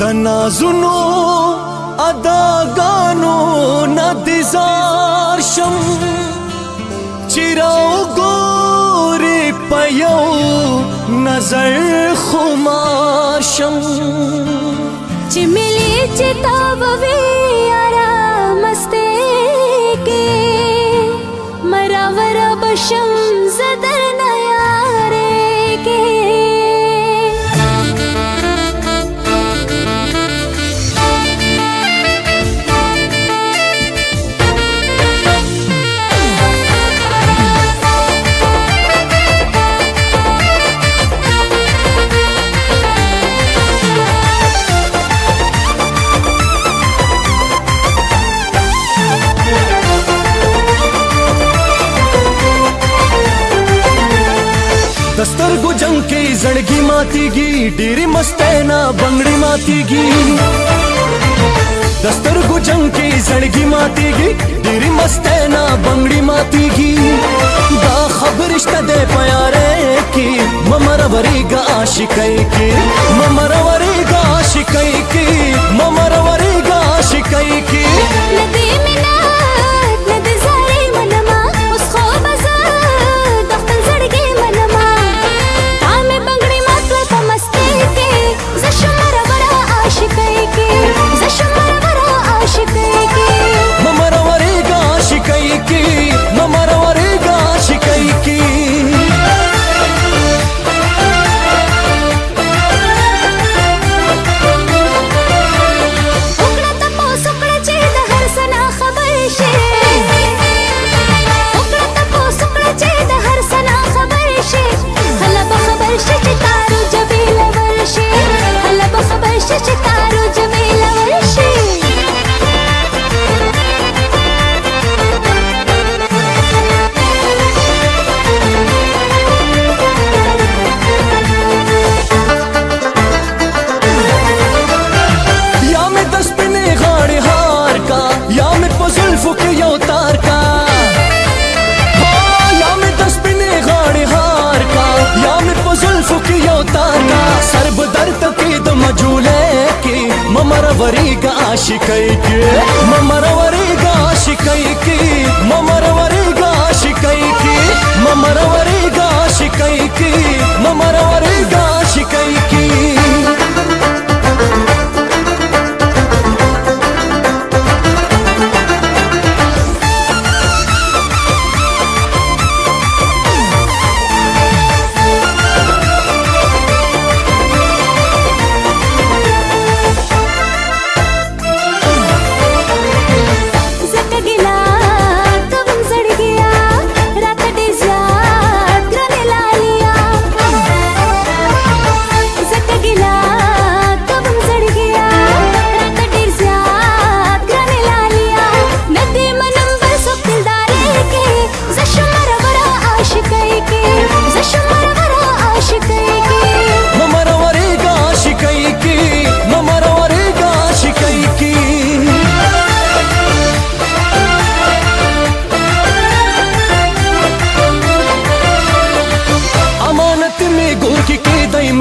د نازونو اداګانو ندزار شم چیراو ګوري په یو نظر خمار شم چې ملي چې تا ووي آرامسته کې مراور بشم زدر نه یارې کې दस्तरगो जंग के जड़गी मातीगी डेरी मस्तेना बंगड़ी मातीगी दस्तरगो जंग के जड़गी मातीगी डेरी मस्तेना बंगड़ी मातीगी दा खबरिश्ता दे प्यारे की ममरवरीगा आशिकै की ममरवरीगा आशिकै की ममरवरीगा आशिकै की नदी मिनात नदी जारी मनमा उस खो बज़ार दख्तल जड़गी मनमा तामे बंगड़ी मातवा तमस्ते के जशमरा वरा आशिकै के जशमरा वरा आशिकै के ममरवरीगा आशिकै की ममरवरीगा आशिकै की ममरवरीगा आशिकै की ममरवरीगा आशिकै की ममरवरीगा आशिकै की ममरवरीगा आशिकै की ममरवरीगा आशिकै की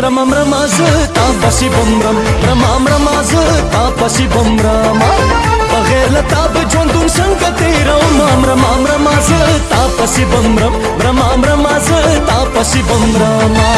रमम रमाज तापसी बमरम रमाम रमाज तापसी बमरमा बगैर लताब जोंदुन संग तेरा माम रमाम रमाज तापसी बमरम रमाम रमाज तापसी बमरमा